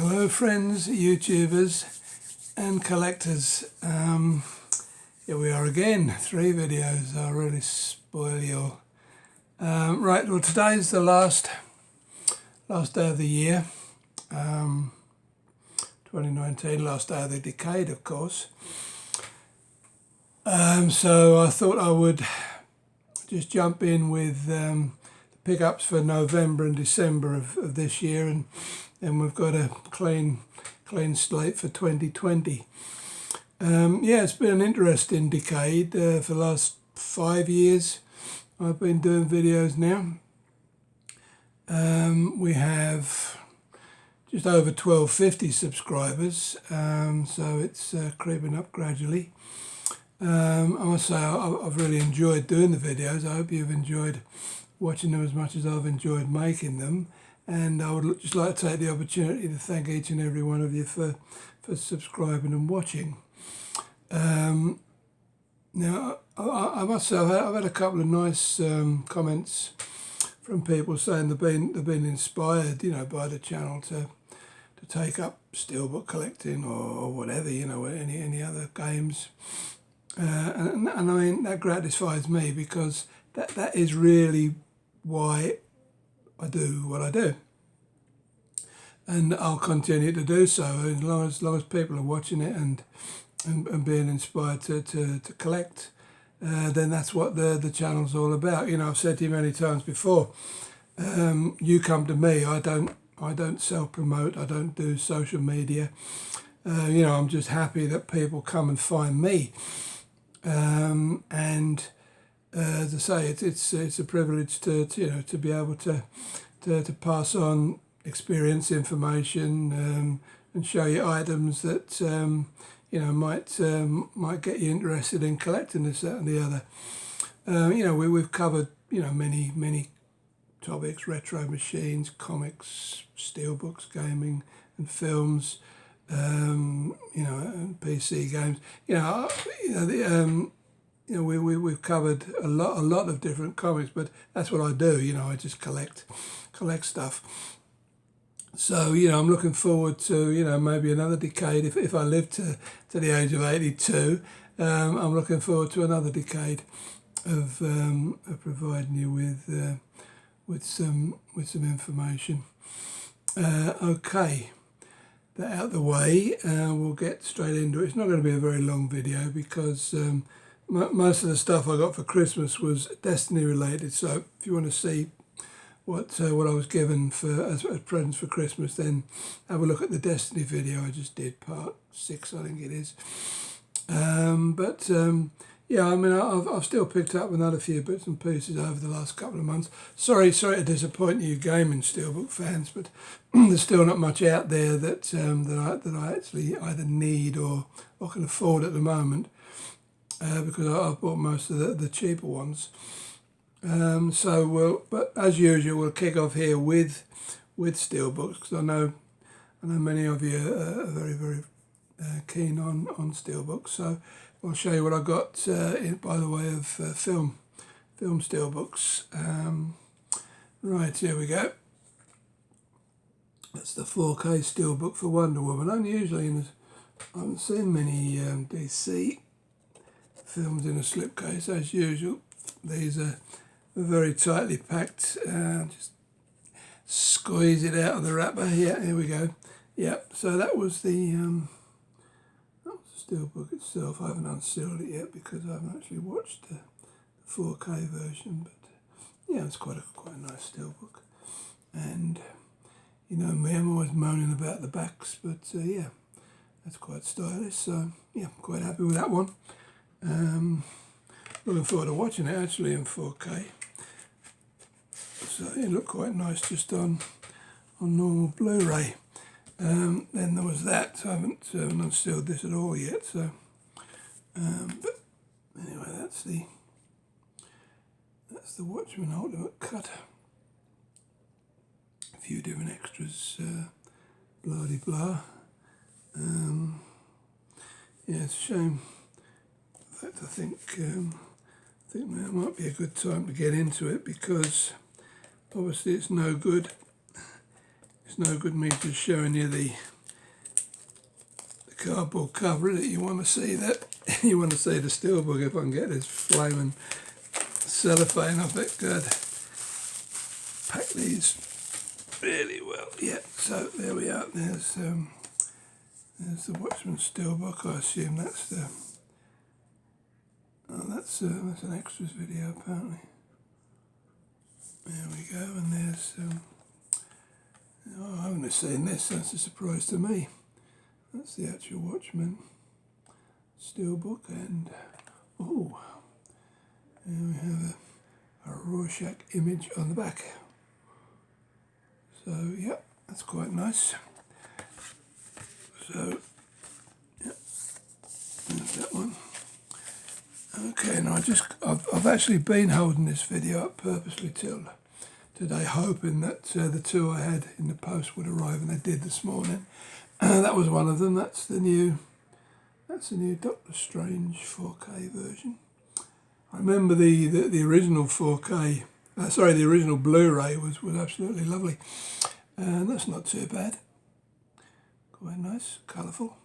Hello friends, YouTubers and collectors. Here we are again, 3 videos. I'll really spoil you all. Right, well today's the last day of the year, 2019, last day of the decade of course. So I thought I would just jump in with the pickups for November and December of this year, and then we've got a clean slate for 2020. Yeah, it's been an interesting decade. For the last 5 years I've been doing videos now. We have just over 1250 subscribers, so it's creeping up gradually. I must say I've really enjoyed doing the videos. I hope you've enjoyed watching them as much as I've enjoyed making them, and I would just like to take the opportunity to thank each and every one of you for subscribing and watching. Now I must say I've had a couple of nice comments from people saying they've been inspired, by the channel to take up steelbook collecting or whatever, any other games. And I mean, that gratifies me, because that is really why I do what I do, and I'll continue to do so as long as people are watching it and being inspired to collect. Then that's what the channel's all about. I've said to you many times before, you come to me. I don't self-promote. I don't do social media. I'm just happy that people come and find me. And as I say, it's a privilege to be able to pass on experience, information, and show you items that might get you interested in collecting this, that, and the other. We've covered many topics: retro machines, comics, steelbooks, gaming, and films. And PC games. We've covered a lot of different comics, but that's what I do. I just collect stuff. So I'm looking forward to maybe another decade if I live to the age of 82. I'm looking forward to another decade of providing you with some information. Okay. That out the way, we'll get straight into it. It's not going to be a very long video, because most of the stuff I got for Christmas was Destiny related. So if you want to see what I was given as presents for Christmas, then have a look at the Destiny video I just did, part 6 I think it is. Yeah, I mean, I've still picked up another few bits and pieces over the last couple of months. Sorry to disappoint you gaming steelbook fans, but there's still not much out there that I actually either need or can afford at the moment, because I've bought most of the cheaper ones. But as usual, we'll kick off here with steelbooks, because I know many of you are very, very keen on steelbooks. So I'll show you what I got by the way of film steelbooks. Right, here we go. That's the 4K steelbook for Wonder Woman. Unusually, I haven't seen many DC films in a slipcase as usual. These are very tightly packed. Just squeeze it out of the wrapper. Yeah, here we go. Yep. So that was the steelbook itself. I haven't unsealed it yet because I haven't actually watched the 4K version, but yeah, it's quite a nice steelbook. And me, I'm always moaning about the backs, but yeah, that's quite stylish. So yeah, I'm quite happy with that one. Looking forward to watching it actually in 4K. So it looked quite nice just on normal Blu-ray. Then there was that. I haven't unsealed this at all yet. So, but anyway, that's the Watchmen Ultimate Cut. A few different extras, blah de blah. Yeah, it's a shame. In fact, I think now might be a good time to get into it, because obviously it's no good me just showing you the cardboard cover, is it? You want to see that. You want to see the steelbook. If I can get this flaming cellophane off it, good. Pack these really well. Yeah, so there we are. There's the Watchman's Steelbook. I assume that's the... Oh, that's an extras video apparently. There we go, and there's... oh, I haven't seen this, that's a surprise to me. That's the actual Watchman Steelbook, and... oh, there we have a Rorschach image on the back. So, yeah, that's quite nice. So, yeah, there's that one. Okay, now I've actually been holding this video up purposely till today, hoping that the two I had in the post would arrive, and they did this morning. That was one of them. That's the new Doctor Strange 4K version. I remember the original 4K. The original Blu-ray was absolutely lovely, and that's not too bad. Quite nice, colourful.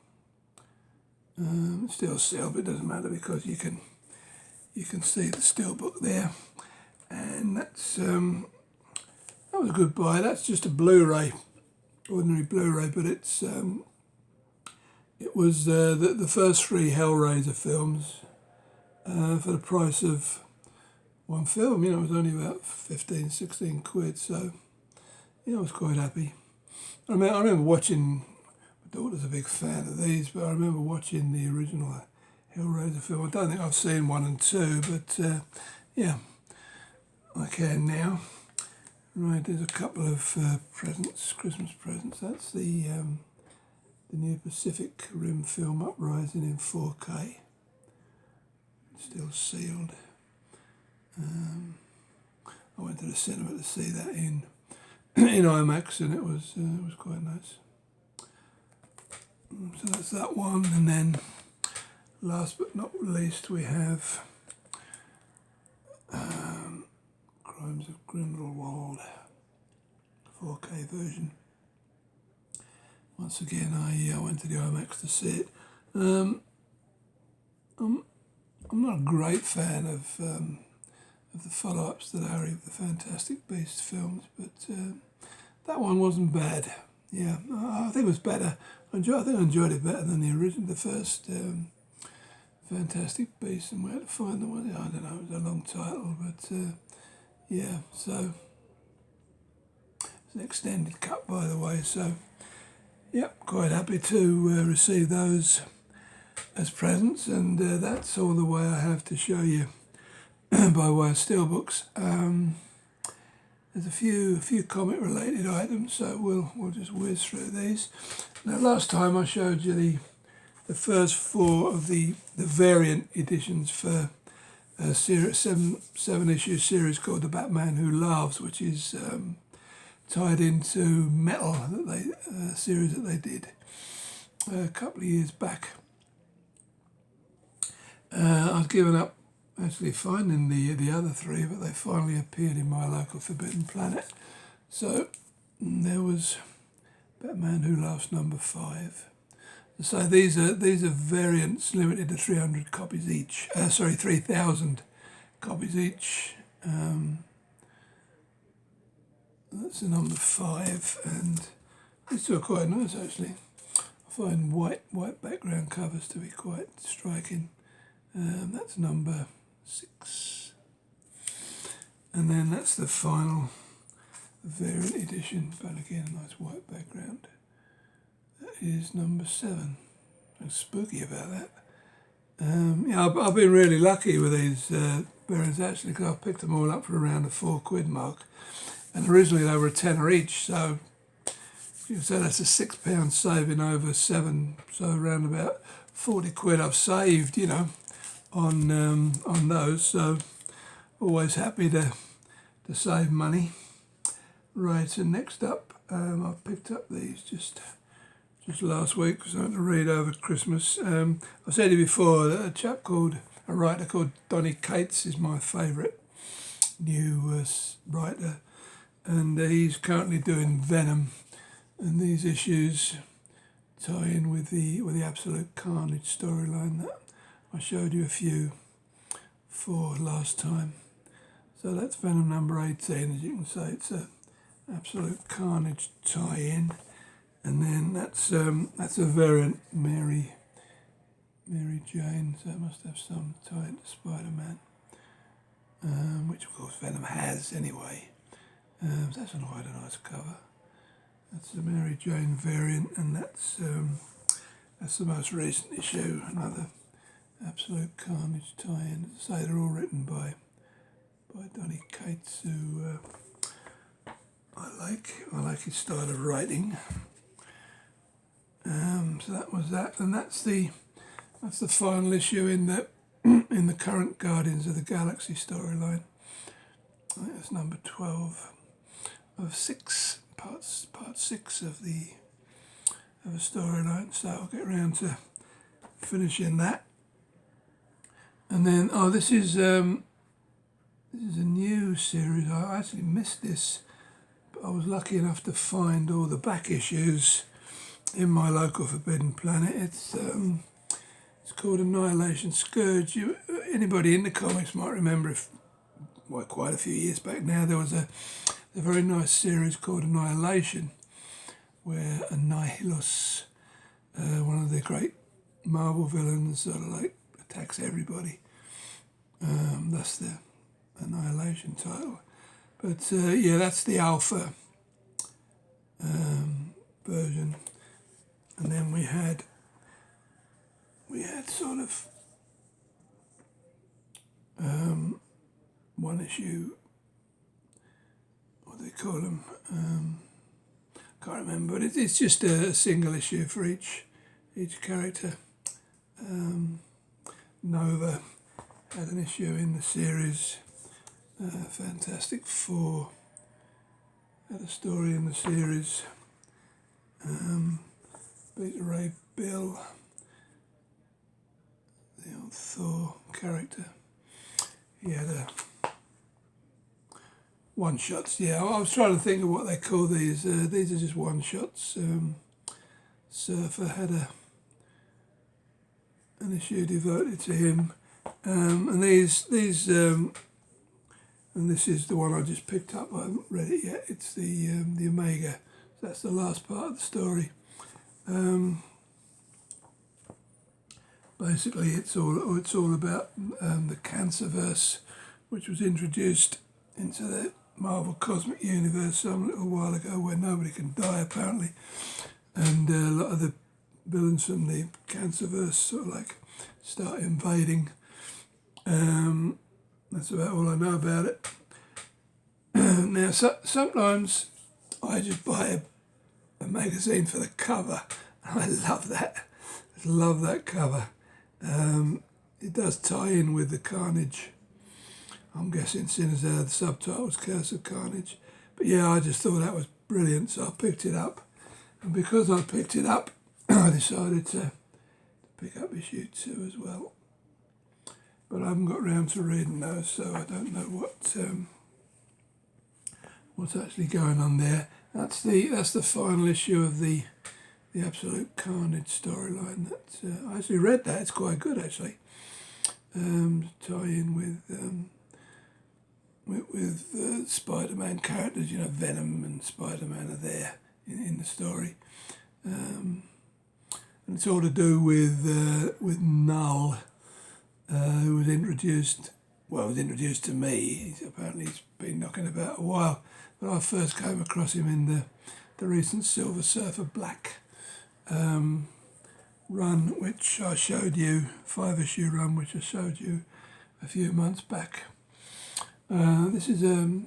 It's still sealed, but it doesn't matter because you can see the steelbook there, and that's that was a good buy. That's just a Blu-ray, ordinary Blu-ray, but it was the first 3 Hellraiser films for the price of one film. You know, it was only about 15, 16 quid, so I was quite happy. I remember watching. My daughter's a big fan of these, but I remember watching the original Hellraiser film. I don't think I've seen 1 and 2, but yeah, I can now. Right, there's a couple of presents, Christmas presents. That's the new Pacific Rim film Uprising in 4K. Still sealed. I went to the cinema to see that in IMAX, and it was quite nice. So that's that one, and then last but not least we have Crimes of Grindelwald 4K version. Once again, I went to the IMAX to see it. I'm not a great fan of the follow-ups to the Fantastic Beasts films, but that one wasn't bad. Yeah, I think it was better. I think I enjoyed it better than the original, the first Fantastic Beasts, and where to find the one. I don't know. It was a long title, but yeah. So it's an extended cut, by the way. So yeah, quite happy to receive those as presents, and that's all the way I have to show you by way of Steelbooks. There's a few comic related items, so we'll just whiz through these. Now, last time I showed you the first 4 of the variant editions for a seven issue series called The Batman Who Laughs, which is tied into Metal, series that they did a couple of years back. I've given up actually finding the other 3, but they finally appeared in my local Forbidden Planet. So there was Batman Who Laughs number 5. So these are variants limited to 300 copies each. 3,000 copies each. That's the number 5, and these two are quite nice actually. I find white background covers to be quite striking. That's number 6, and then that's the final variant edition, but again, a nice white background. That is number 7. It's spooky about that. Yeah, I've been really lucky with these variants actually, because I've picked them all up for around the £4 mark, and originally they were a tenner each, so you can say that's a £6 saving over 7, so around about 40 quid I've saved, on those, so always happy to save money. Right, and next up, I picked up these just last week because I had to read over Christmas. I've said it before, a writer called Donny Cates is my favourite new writer, and he's currently doing Venom, and these issues tie in with the Absolute Carnage storyline that I showed you a few for last time. So that's Venom number 18. As you can see, it's a Absolute Carnage tie-in, and then that's a variant Mary Jane. So it must have some tie into Spider-Man, which of course Venom has anyway. So that's quite a nice cover. That's the Mary Jane variant, and that's the most recent issue. Another Absolute Carnage tie-in. As I say, they're all written by Donny Cates, who I like his style of writing. So that was that, and that's the final issue in the current Guardians of the Galaxy storyline. I think it's number 12 of 6 parts, part 6 of a storyline. So I'll get around to finishing that, and then this is a new series. I actually missed this, but I was lucky enough to find all the back issues in my local Forbidden Planet. It's called Annihilation Scourge. Anybody in the comics might remember, quite a few years back now, there was a very nice series called Annihilation, where Annihilus, one of the great Marvel villains, sort of like attacks everybody. That's the Annihilation title. But yeah, that's the alpha version. And then we had sort of one issue, what do they call them? Can't remember, but it's just a single issue for each character. Nova had an issue in the series. Fantastic Four had a story in the series. Beta Ray Bill, the old Thor character, he had a one-shots. Yeah, I was trying to think of what they call these. These are just one-shots. Surfer had an issue devoted to him, and these and this is the one I just picked up. I haven't read it yet. It's the Omega. So that's the last part of the story. Basically, it's all about the Cancerverse, which was introduced into the Marvel Cosmic Universe some little while ago, where nobody can die apparently, and a lot of the villains from the Cancerverse sort of like start invading. That's about all I know about it. Now, sometimes I just buy a magazine for the cover. I love that. I love that cover. It does tie in with the Carnage. I'm guessing, seeing as the subtitle was Curse of Carnage. But yeah, I just thought that was brilliant, so I picked it up. And because I picked it up, I decided to pick up issue 2 as well. But I haven't got round to reading those, so I don't know what's actually going on there. That's the final issue of the Absolute Carnage storyline. I actually read that. It's quite good actually. Tie in with Spider-Man characters. You know, Venom and Spider-Man are there in the story, and it's all to do with Null, who was introduced. Well, was introduced to me. Apparently he's been knocking about a while, but I first came across him in the recent Silver Surfer Black run, which I showed you, 5-issue run, which I showed you a few months back. This is a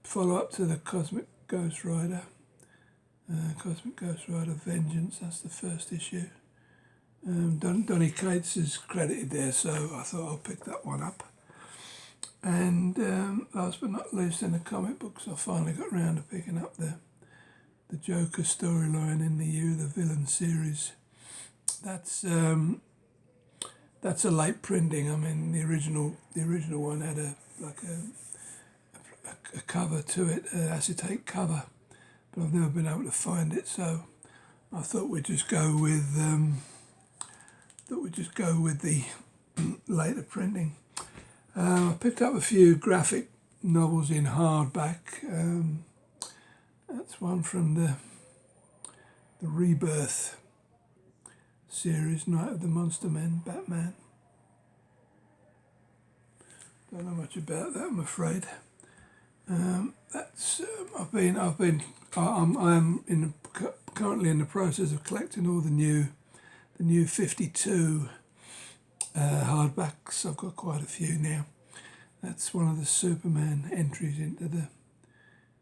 follow-up to the Cosmic Ghost Rider Vengeance. That's the first issue. Donny Cates is credited there, so I thought I'll pick that one up. And last but not least, in the comic books, I finally got round to picking up the Joker storyline in the Villain series. That's a late printing. I mean, the original one had a cover to it, acetate cover, but I've never been able to find it, so I thought we'd just go with the later printing. I picked up a few graphic novels in hardback. That's one from the Rebirth series, Night of the Monster Men, Batman. Don't know much about that, I'm afraid. That's I'm currently in the process of collecting all the new 52 hardbacks. I've got quite a few now. That's one of the Superman entries into the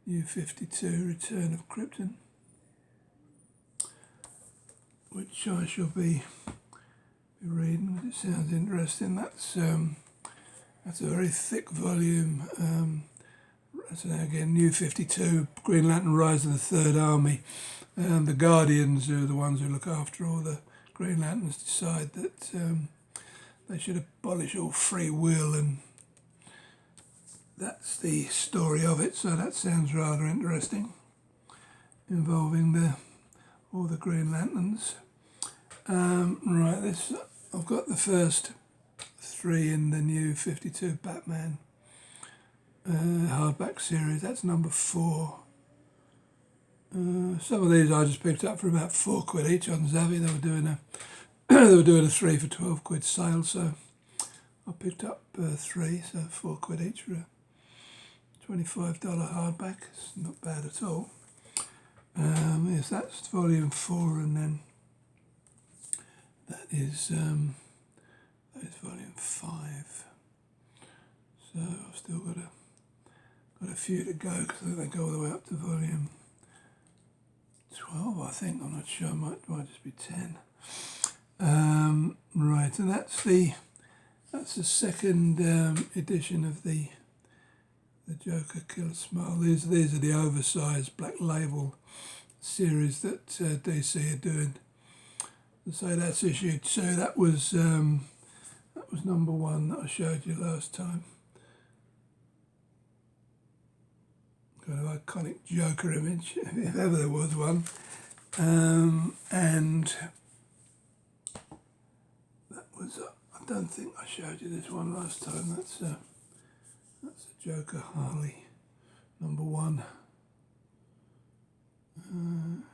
new 52 Return of Krypton, which I shall be reading. It sounds interesting. That's a very thick volume. So again, New 52, Green Lantern, Rise of the Third Army. The Guardians, who are the ones who look after all the Green Lanterns, decide that they should abolish all free will, and that's the story of it. So that sounds rather interesting, involving all the Green Lanterns. Right, I've got the first 3 in the new 52 Batman hardback series. That's number 4. Some of these I just picked up for about £4 each on Zavvi. They were doing a 3 for £12 sale, so I picked up 3, so £4 each for a $25 hardback. It's not bad at all. Yes, that's volume 4, and then that is volume 5. So I've still got a few to go, because I think they go all the way up to volume 12, I think. I'm not sure, might just be 10. Right, and that's the second edition of the Joker Killer Smile. These are the oversized Black Label series that DC are doing. So that's issue 2. That was number 1 that I showed you last time. Got an iconic Joker image, if ever there was one. And that was, I don't think I showed you this one last time. That's a Joker Harley, number 1.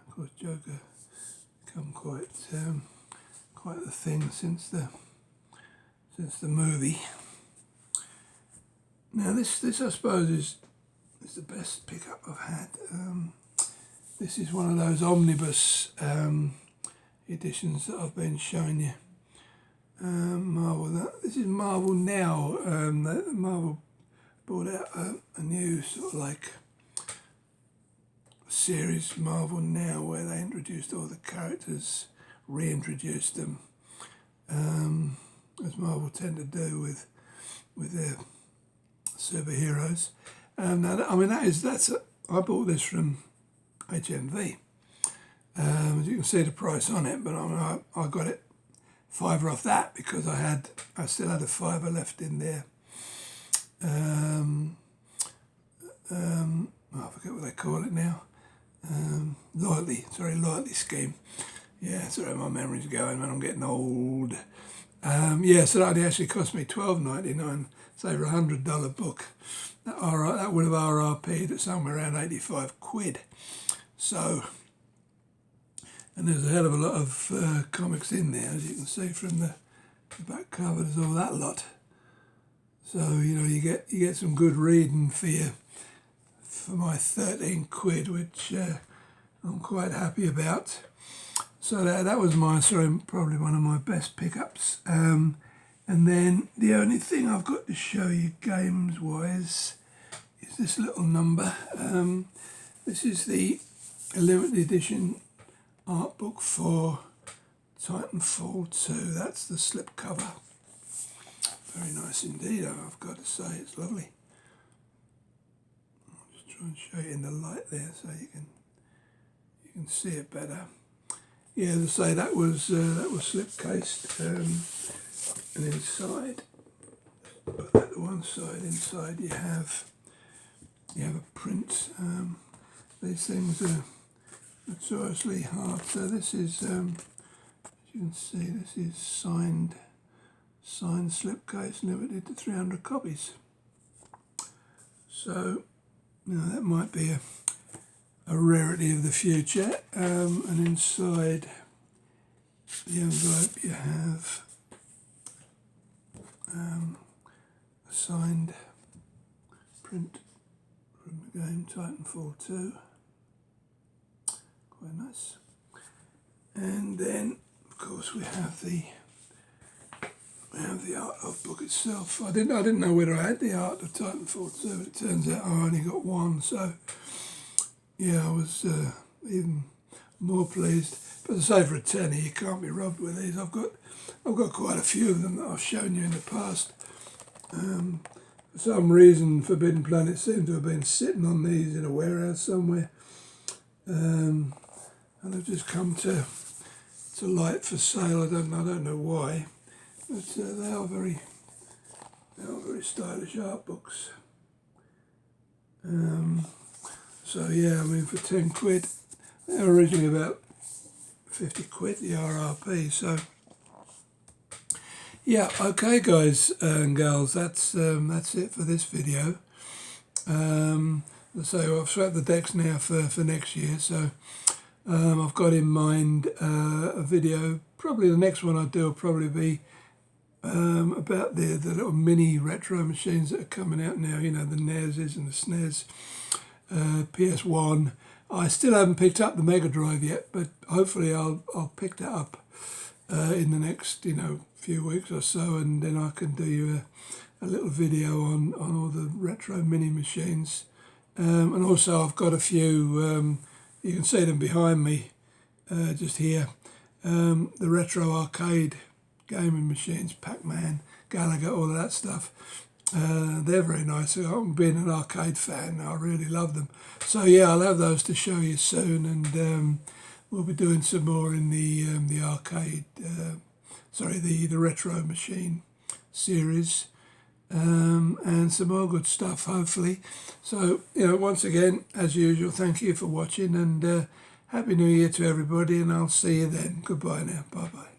Of course, Joker become quite the thing since the movie. Now this I suppose is the best pickup I've had. This is one of those omnibus editions that I've been showing you. Marvel. This is Marvel Now. Marvel brought out a new sort of like series, Marvel Now, where they introduced all the characters, reintroduced them, as Marvel tend to do with their superheroes. And I mean, I bought this from HMV. As you can see the price on it, but I got it £5 off that, because I still had a £5 left in there. I forget what they call it now. Loyalty scheme. Yeah, sorry, my memory's going when I'm getting old. So that actually cost me $12.99. It's over $100 book. That would have RRP'd at somewhere around £85. So, and there's a hell of a lot of comics in there, as you can see from the back cover. There's all that lot. So you get some good reading for my £13, which I'm quite happy about. So that was probably one of my best pickups. And then the only thing I've got to show you games-wise is this little number. This is the limited edition art book for Titanfall 2. That's the slip cover. Very nice indeed, I've got to say. It's lovely. I'll just try and show you in the light there so you can see it better. Yeah, as I say, that was slip cased, and inside, put that to one side. Inside you have a print these things are notoriously hard. So this is, as you can see, this is signed slipcase, limited to 300 copies. So, that might be a rarity of the future. And inside the envelope you have a signed print from the game Titanfall 2. Quite nice. And then, of course, we have the art of book itself. I didn't know whether I had the art of Titanfall 2, but it turns out I only got one. So yeah, I was even more pleased. But as I say, for a tenner, you can't be robbed with these. I've got quite a few of them that I've shown you in the past. For some reason, Forbidden Planet seemed to have been sitting on these in a warehouse somewhere, and they've just come to light for sale. I don't know why, but they are very stylish art books. So yeah, I mean, for 10 quid, they were originally about 50 quid, the RRP. So yeah, okay, guys and gals, that's it for this video. So I've swept the decks now for next year. So I've got in mind a video. Probably the next one I do will probably be about the little mini retro machines that are coming out now. You know, the NESs and the SNES, PS1. I still haven't picked up the Mega Drive yet, but hopefully I'll pick that up in the next few weeks or so, and then I can do you a little video on all the retro mini machines. And also I've got a few, you can see them behind me, just here, the retro arcade gaming machines, Pac-Man, Gallagher, all of that stuff. They're very nice. I'm being an arcade fan, I really love them. So yeah, I'll have those to show you soon, and we'll be doing some more in the arcade, the retro machine series, and some more good stuff, hopefully. So, once again, as usual, thank you for watching, and Happy New Year to everybody, and I'll see you then. Goodbye now. Bye-bye.